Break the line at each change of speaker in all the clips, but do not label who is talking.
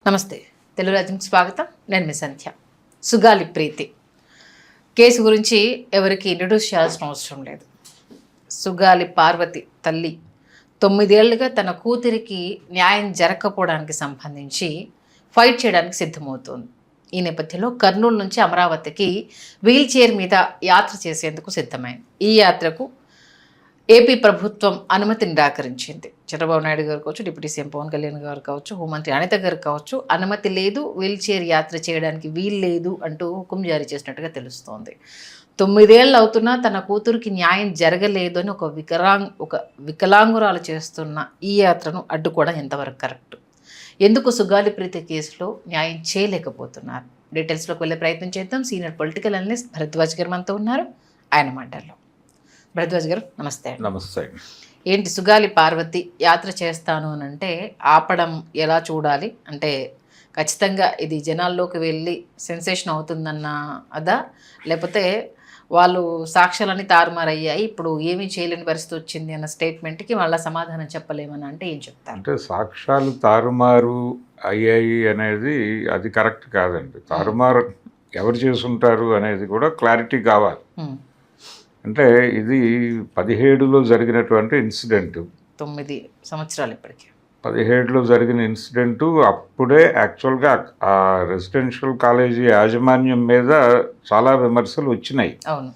నమస్తే, తెలుగు రాజ్యంకి స్వాగతం. నేను మీ సంధ్య. సుగాలి ప్రీతి కేసు గురించి ఎవరికి ఇంట్రడ్యూస్ చేయాల్సిన అవసరం లేదు. సుగాలి పార్వతి తల్లి 9 ఏళ్లుగా తన కూతురికి న్యాయం జరగకపోవడానికి సంబంధించి ఫైట్ చేయడానికి సిద్ధమవుతోంది. ఈ నేపథ్యంలో కర్నూలు నుంచి అమరావతికి వీల్ చైర్ మీద యాత్ర చేసేందుకు సిద్ధమైంది. ఈ యాత్రకు ఏపీ ప్రభుత్వం అనుమతి నిరాకరించింది. చంద్రబాబు నాయుడు గారు కావచ్చు, డిప్యూటీ సీఎం పవన్ కళ్యాణ్ గారు కావచ్చు, హోంమంత్రి అనిత గారు కావచ్చు, అనుమతి లేదు, వీల్ చైర్ యాత్ర చేయడానికి వీలు లేదు అంటూ హుకుం జారీ చేసినట్టుగా తెలుస్తోంది. 9 ఏళ్ళు అవుతున్నా తన కూతురికి న్యాయం జరగలేదు అని ఒక వికలాంగురాలు చేస్తున్న ఈ యాత్రను అడ్డుకోవడం ఎంతవరకు కరెక్ట్? ఎందుకు సుగాలి ప్రీతి కేసులో న్యాయం చేయలేకపోతున్నారు? డీటెయిల్స్లోకి వెళ్ళే ప్రయత్నం చేద్దాం. సీనియర్ పొలిటికల్ అనలిస్ట్ భరద్వాజ్ గారు మనతో ఉన్నారు. ఆయన మాటల్లో. భరద్వాజ్ గారు నమస్తే.
నమస్తే.
ఏంటి సుగాలి పార్వతి యాత్ర చేస్తాను అని అంటే ఆపడం ఎలా చూడాలి? అంటే ఖచ్చితంగా ఇది జనాల్లోకి వెళ్ళి సెన్సేషన్ అవుతుందన్న అదా, లేకపోతే వాళ్ళు సాక్ష్యాలన్నీ తారుమారయ్యాయి, ఇప్పుడు ఏమీ చేయలేని పరిస్థితి వచ్చింది అన్న స్టేట్మెంట్కి వాళ్ళ సమాధానం చెప్పలేమని అంటే ఏం చెప్తారు?
అంటే సాక్ష్యాలు తారుమారు అయ్యాయి అనేది అది కరెక్ట్ కాదండి. తారుమారు ఎవరు చేసుంటారు అనేది కూడా క్లారిటీ కావాలి. అంటే ఇది 17లో జరిగినటువంటి ఇన్సిడెంట్.
9 సంవత్సరాలు ఇప్పటికీ.
17లో జరిగిన ఇన్సిడెంటు. అప్పుడే యాక్చువల్గా ఆ రెసిడెన్షియల్ కాలేజీ యాజమాన్యం మీద చాలా విమర్శలు వచ్చినాయి.
అవును.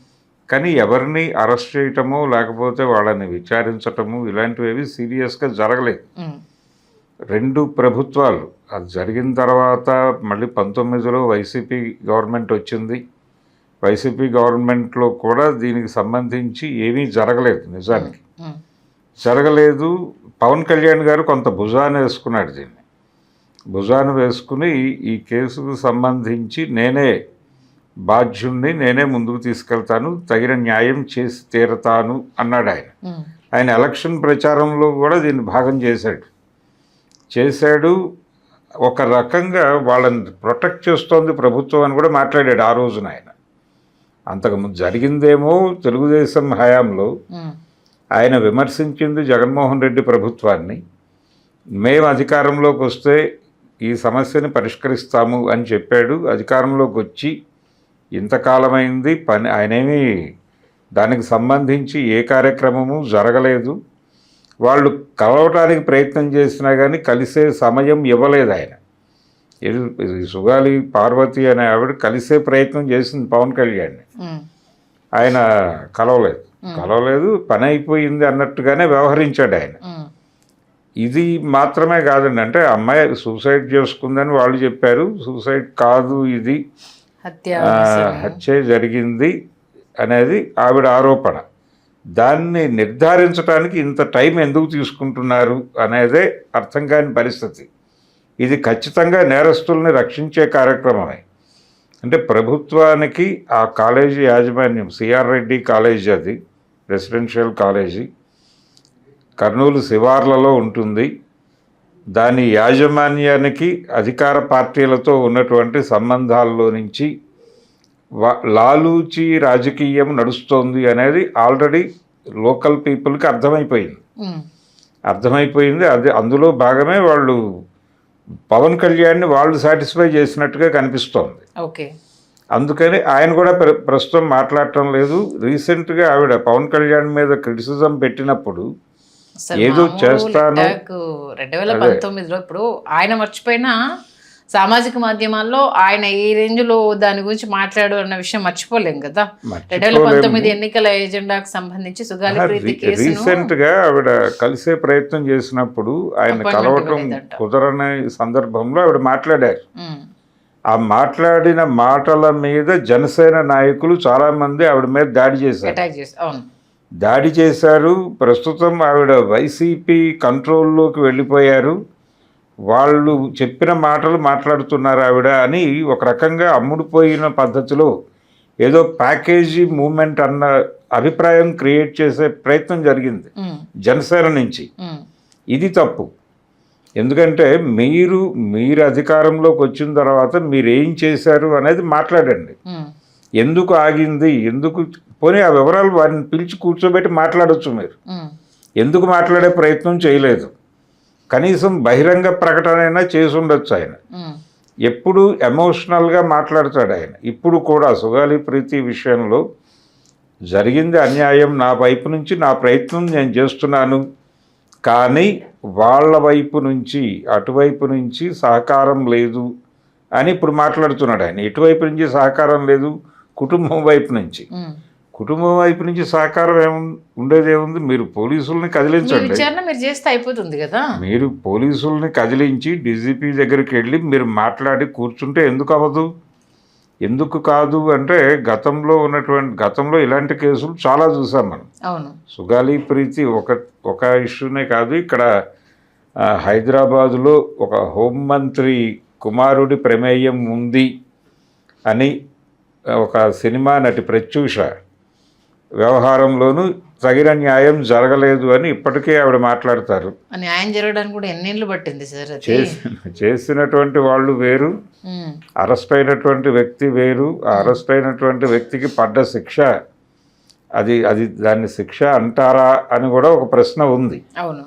కానీ ఎవరిని అరెస్ట్ చేయటము లేకపోతే వాళ్ళని విచారించటము ఇలాంటివి సీరియస్గా జరగలేదు. 2 ప్రభుత్వాలు అది జరిగిన తర్వాత మళ్ళీ 19లో వైసీపీ గవర్నమెంట్ వచ్చింది. వైసీపీ గవర్నమెంట్లో కూడా దీనికి సంబంధించి ఏమీ జరగలేదు. నిజానికి జరగలేదు. పవన్ కళ్యాణ్ గారు కొంత భుజాన వేసుకున్నాడు. దీన్ని భుజాన వేసుకుని ఈ కేసుకు సంబంధించి నేనే బాధ్యుణ్ణి, నేనే ముందుకు తీసుకెళ్తాను, తగిన న్యాయం చేసి తీరతాను అన్నాడు ఆయన. ఆయన ఎలక్షన్ ప్రచారంలో కూడా దీన్ని భాగం చేశాడు. ఒక రకంగా వాళ్ళని ప్రొటెక్ట్ చేస్తోంది ప్రభుత్వం అని కూడా మాట్లాడాడు ఆ రోజున ఆయన. అంతకుముందు జరిగిందేమో తెలుగుదేశం హయాంలో ఆయన విమర్శించింది జగన్మోహన్ రెడ్డి ప్రభుత్వాన్ని. మేము అధికారంలోకి వస్తే ఈ సమస్యని పరిష్కరిస్తాము అని చెప్పాడు. అధికారంలోకి వచ్చి ఇంతకాలమైంది, ఆయనేమీ దానికి సంబంధించి ఏ కార్యక్రమము జరగలేదు. వాళ్ళు కలవటానికి ప్రయత్నం చేసినా కానీ కలిసే సమయం ఇవ్వలేదు ఆయన. ఇది సుగాలి పార్వతి అనే ఆవిడ కలిసే ప్రయత్నం చేసింది పవన్ కళ్యాణ్. ఆయన కలవలేదు, పని అయిపోయింది అన్నట్టుగానే వ్యవహరించాడు ఆయన. ఇది మాత్రమే కాదండి, అంటే అమ్మాయి సూసైడ్ చేసుకుందని వాళ్ళు చెప్పారు. సూసైడ్ కాదు, ఇది హత్య జరిగింది అనేది ఆవిడ ఆరోపణ. దాన్ని నిర్ధారించడానికి ఇంత టైం ఎందుకు తీసుకుంటున్నారు అనేదే అర్థం కాని పరిస్థితి. ఇది ఖచ్చితంగా నేరస్తుల్ని రక్షించే కార్యక్రమమే. అంటే ప్రభుత్వానికి ఆ కాలేజీ యాజమాన్యం, సిఆర్ రెడ్డి కాలేజీ, అది రెసిడెన్షియల్ కాలేజీ కర్నూలు శివార్లలో ఉంటుంది. దాని యాజమాన్యానికి అధికార పార్టీలతో ఉన్నటువంటి సంబంధాల్లో నుంచి లాలూచి రాజకీయం నడుస్తోంది అనేది ఆల్రెడీ లోకల్ పీపుల్కి అర్థమైపోయింది. అది అందులో భాగమే వాళ్ళు పవన్ కళ్యాణ్ని వాళ్ళు సాటిస్ఫై చేసినట్టుగా కనిపిస్తోంది.
ఓకే.
అందుకని ఆయన కూడా ప్రస్తుతం మాట్లాడటం లేదు. రీసెంట్గా ఆవిడ పవన్ కళ్యాణ్ మీద క్రిటిసిజం పెట్టినప్పుడు ఏదో చేస్తాను
2019లో, ఇప్పుడు ఆయన మర్చిపోయినా సామాజిక మాధ్యమాల్లో ఆయన ఈ రేంజ్లో దాని గురించి మాట్లాడు అన్న విషయం మర్చిపోలేం కదా. 2019 ఎన్నికల ఎజెండాకు సంబంధించి సుగాలి ప్రీతి కేసు
రీసెంట్గా ఆవిడ కలిసే ప్రయత్నం చేసినప్పుడు ఆయన కలవటం కుదరని సందర్భంలో ఆవిడ మాట్లాడారు. ఆ మాట్లాడిన మాటల మీద జనసేన నాయకులు చాలామంది ఆవిడ మీద దాడి చేశారు. ప్రస్తుతం ఆవిడ వైసీపీ కంట్రోల్లోకి వెళ్ళిపోయారు. వాళ్ళు చెప్పిన మాటలు మాట్లాడుతున్నారు ఆవిడ అని ఒక రకంగా అమ్ముడుపోయిన పద్ధతిలో ఏదో ప్యాకేజీ మూమెంట్ అన్న అభిప్రాయం క్రియేట్ చేసే ప్రయత్నం జరిగింది జనసేన నుంచి. ఇది తప్పు. ఎందుకంటే మీరు అధికారంలోకి వచ్చిన తర్వాత మీరేం చేశారు అనేది మాట్లాడండి. ఎందుకు ఆగింది, ఎందుకు పోనీ ఆ వివరాలు వారిని పిలిచి కూర్చోబెట్టి మాట్లాడవచ్చు. మీరు ఎందుకు మాట్లాడే ప్రయత్నం చేయలేదు. కనీసం బహిరంగ ప్రకటన అయినా చేసి ఉండొచ్చు ఆయన. ఎప్పుడు ఎమోషనల్గా మాట్లాడతాడు ఆయన. ఇప్పుడు కూడా సుగాలి ప్రీతి విషయంలో జరిగింది అన్యాయం, నా వైపు నుంచి నా ప్రయత్నం నేను చేస్తున్నాను, కానీ వాళ్ళ వైపు నుంచి అటువైపు నుంచి సహకారం లేదు అని ఇప్పుడు మాట్లాడుతున్నాడు ఆయన. ఎటువైపు నుంచి సహకారం లేదు? కుటుంబం వైపు నుంచి. కుటుంబం వైపు నుంచి సహకారం ఉండేదేముంది? మీరు పోలీసుల్ని కదిలించండి,
మీరు చేస్తే అయిపోతుంది కదా.
మీరు పోలీసుల్ని కదిలించి డీజీపీ దగ్గరికి వెళ్ళి మీరు మాట్లాడి కూర్చుంటే ఎందుకు అవ్వదు? ఎందుకు కాదు అంటే గతంలో ఇలాంటి కేసులు చాలా చూసాం మనం.
అవును,
సుగాలి ప్రీతి ఒక ఇష్యూనే కాదు, ఇక్కడ హైదరాబాదులో ఒక హోంమంత్రి కుమారుడి ప్రమేయం ఉంది అని ఒక సినిమా నటి ప్రత్యూష వ్యవహారంలోనూ తగిన న్యాయం జరగలేదు అని ఇప్పటికే ఆవిడ మాట్లాడతారు.
న్యాయం జరగడానికి కూడా ఎన్నేళ్ళు పట్టింది సార్.
చేసినటువంటి వాళ్ళు వేరు, అరెస్ట్ అయినటువంటి వ్యక్తి వేరు. ఆ అరెస్ట్ అయినటువంటి వ్యక్తికి పడ్డ శిక్ష అది దాన్ని శిక్ష అంటారా అని కూడా ఒక ప్రశ్న ఉంది.
అవును.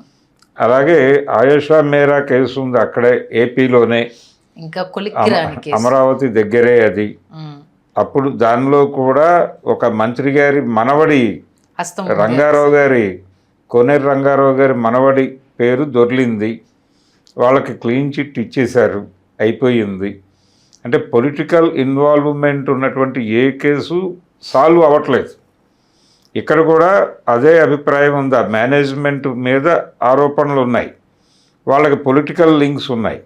అలాగే ఆయేషా మేరా కేసు ఉంది అక్కడే ఏపీలోనే,
ఇంకా
అమరావతి దగ్గరే అది. అప్పుడు దానిలో కూడా ఒక మంత్రి గారి మనవడి కోనేరు రంగారావు గారి మనవడి పేరు దొర్లింది. వాళ్ళకి క్లీన్ చిట్ ఇచ్చేశారు, అయిపోయింది. అంటే పొలిటికల్ ఇన్వాల్వ్మెంట్ ఉన్నటువంటి ఏ కేసు సాల్వ్ అవ్వట్లేదు. ఇక్కడ కూడా అదే అభిప్రాయం ఉంది. ఆ మేనేజ్మెంట్ మీద ఆరోపణలు ఉన్నాయి, వాళ్ళకి పొలిటికల్ లింక్స్ ఉన్నాయి,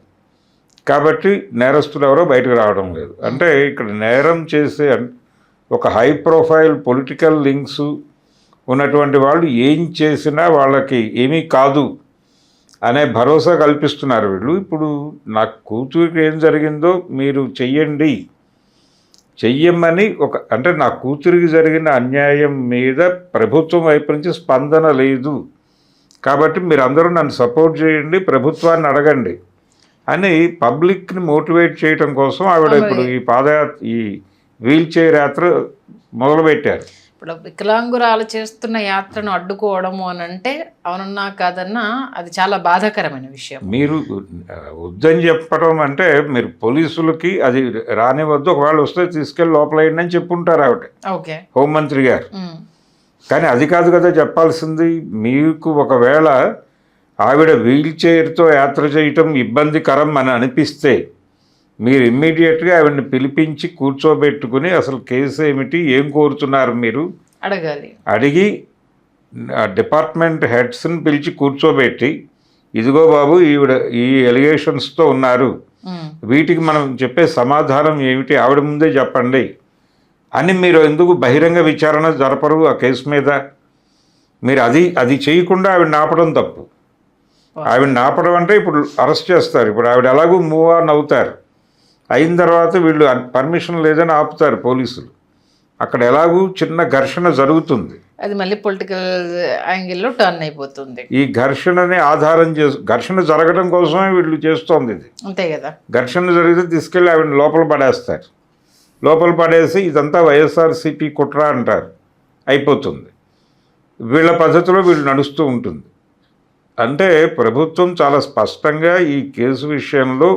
కాబట్టి నేరస్తులు ఎవరో బయటకు రావడం లేదు. అంటే ఇక్కడ నేరం చేసే ఒక హై ప్రొఫైల్ పొలిటికల్ లింక్స్ ఉన్నటువంటి వాళ్ళు ఏం చేసినా వాళ్ళకి ఏమీ కాదు అనే భరోసా కల్పిస్తున్నారు వీళ్ళు. ఇప్పుడు నా కూతురికి ఏం జరిగిందో మీరు చెయ్యమని అంటే నా కూతురికి జరిగిన అన్యాయం మీద ప్రభుత్వం వైపు నుంచి స్పందన లేదు, కాబట్టి మీరు అందరూ నన్ను సపోర్ట్ చేయండి, ప్రభుత్వాన్ని అడగండి అని పబ్లిక్ని మోటివేట్ చేయడం కోసం ఆవిడ ఇప్పుడు ఈ వీల్ చైర్ యాత్ర మొదలుపెట్టారు.
ఇప్పుడు వికలాంగురాలు చేస్తున్న యాత్రను అడ్డుకోవడము అని అంటే అవునన్నా కాదన్నా అది చాలా బాధాకరమైన విషయం.
మీరు వద్దని చెప్పడం అంటే మీరు పోలీసులకి అది రానివద్దు, ఒకవేళ వస్తే తీసుకెళ్ళి లోపలేయండి అని చెప్పుంటారు ఆవిడ,
ఓకే,
హోంమంత్రి గారు. కానీ అది కాదు కదా చెప్పాల్సింది. మీకు ఒకవేళ ఆవిడ వీల్ చైర్తో యాత్ర చేయటం ఇబ్బందికరం అని అనిపిస్తే మీరు ఇమ్మీడియట్గా ఆవిడని పిలిపించి కూర్చోబెట్టుకుని అసలు కేసు ఏమిటి, ఏం కోరుతున్నారు మీరు అడిగి డిపార్ట్మెంట్ హెడ్స్ని పిలిచి కూర్చోబెట్టి, ఇదిగో బాబు ఈవిడ ఈ ఎలిగేషన్స్తో ఉన్నారు, వీటికి మనం చెప్పే సమాధానం ఏమిటి ఆవిడ ముందే చెప్పండి అని మీరు ఎందుకు బహిరంగ విచారణ జరపరు ఆ కేసు మీద? మీరు అది చేయకుండా ఆవిడ ఆపడం తప్పు. ఆవిడ ఆపడం అంటే ఇప్పుడు అరెస్ట్ చేస్తారు, ఇప్పుడు ఆవిడ ఎలాగూ మూవ్ ఆన్ అవుతారు, అయిన తర్వాత వీళ్ళు పర్మిషన్ లేదని ఆపుతారు పోలీసులు. అక్కడ ఎలాగూ చిన్న ఘర్షణ జరుగుతుంది,
అది మళ్ళీ పొలిటికల్ యాంగిల్లో టర్న్ అయిపోతుంది.
ఈ ఘర్షణని ఆధారం ఘర్షణ జరగడం కోసమే వీళ్ళు చేస్తోంది ఇది,
అంతే కదా.
ఘర్షణ జరిగితే తీసుకెళ్ళి ఆవిడ లోపల పడేస్తారు, లోపల పడేసి ఇదంతా వైఎస్ఆర్సీపీ కుట్ర అంటారు, అయిపోతుంది. వీళ్ళ పద్ధతిలో వీళ్ళు నడుస్తూ ఉంటుంది. అంటే ప్రభుత్వం చాలా స్పష్టంగా ఈ కేసు విషయంలో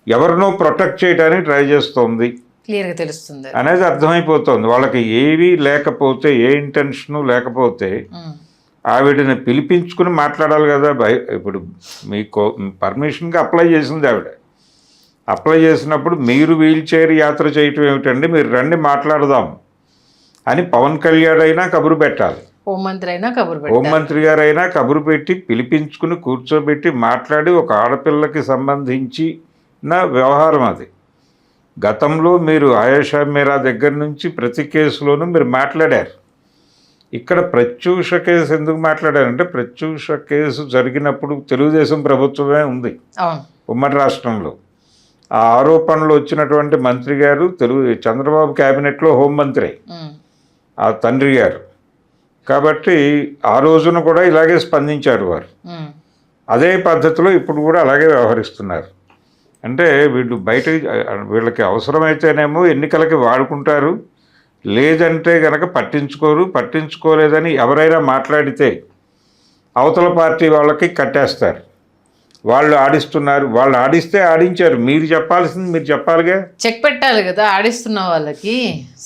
ఎవరినో ప్రొటెక్ట్ చేయడానికి ట్రై చేస్తోంది,
క్లియర్గా తెలుస్తుంది
అనేది అర్థమైపోతుంది. వాళ్ళకి ఏవీ లేకపోతే, ఏ ఇంటెన్షను లేకపోతే ఆవిడని పిలిపించుకుని మాట్లాడాలి కదా. ఇప్పుడు మీకు పర్మిషన్కి అప్లై చేసింది ఆవిడ, అప్లై చేసినప్పుడు మీరు వీల్ చైర్ యాత్ర చేయటం ఏమిటండి, మీరు రండి మాట్లాడదాం అని పవన్ కళ్యాణ్ అయినా కబురు పెట్టాలి, హోంమంత్రి గారైనా కబురు పెట్టి పిలిపించుకుని కూర్చోబెట్టి మాట్లాడి ఒక ఆడపిల్లకి సంబంధించిన వ్యవహారం అది. గతంలో మీరు ఆయేషా మీరా దగ్గర నుంచి ప్రతి కేసులోనూ మీరు మాట్లాడారు. ఇక్కడ ప్రత్యూష కేసు ఎందుకు మాట్లాడారంటే ప్రత్యూష కేసు జరిగినప్పుడు తెలుగుదేశం ప్రభుత్వమే ఉంది ఉమ్మడి రాష్ట్రంలో. ఆ ఆరోపణలు వచ్చినటువంటి మంత్రి గారు చంద్రబాబు క్యాబినెట్లో హోంమంత్రి ఆ తండ్రి గారు, కాబట్టి ఆ రోజున కూడా ఇలాగే స్పందించారు వారు. అదే పద్ధతిలో ఇప్పుడు కూడా అలాగే వ్యవహరిస్తున్నారు. అంటే వీళ్ళు వీళ్ళకి అవసరమైతేనేమో ఎన్నికలకి వాడుకుంటారు, లేదంటే కనుక పట్టించుకోలేదని ఎవరైనా మాట్లాడితే అవతల పార్టీ వాళ్ళకి కట్టేస్తారు. వాళ్ళు ఆడిస్తున్నారు, వాళ్ళు ఆడిస్తే ఆడించారు, మీరు చెప్పాల్సింది మీరు చెప్పాలిగా.
చెక్ పెట్టాలి కదా ఆడిస్తున్న వాళ్ళకి.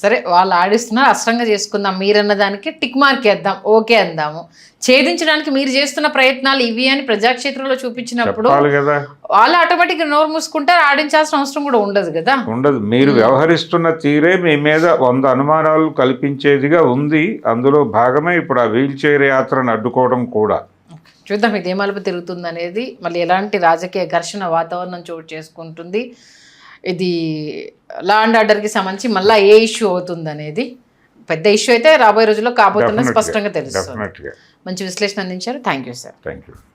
సరే వాళ్ళు ఆడిస్తున్నారు, అస్త్రంగా చేసుకుందాం, మీరన్న దానికి టిక్ మార్క్ వేద్దాం, ఓకే అందాము. ఛేదించడానికి మీరు చేస్తున్న ప్రయత్నాలు ఇవి అని ప్రజాక్షేత్రంలో చూపించినప్పుడు
చెప్పాలి కదా.
వాళ్ళు ఆటోమేటిక్గా నోరు మూసుకుంటారు, ఆడించాల్సిన అవసరం కూడా ఉండదు కదా.
ఉండదు. మీరు వ్యవహరిస్తున్న తీరే మీ మీద 100 అనుమానాలు కల్పించేదిగా ఉంది. అందులో భాగమే ఇప్పుడు ఆ వీల్ చైర్ యాత్రను అడ్డుకోవడం కూడా.
చూద్దాం ఇది ఏ మలుపు తిరుగుతుంది అనేది, మళ్ళీ ఎలాంటి రాజకీయ ఘర్షణ వాతావరణం చోటు చేసుకుంటుంది, ఇది లా అండ్ ఆర్డర్కి సంబంధించి మళ్ళీ ఏ ఇష్యూ అవుతుంది అనేది పెద్ద ఇష్యూ అయితే రాబోయే రోజుల్లో కాబోతున్న స్పష్టంగా తెలుస్తుంది. మంచి విశ్లేషణ అందించారు. Thank you sir.
Thank you.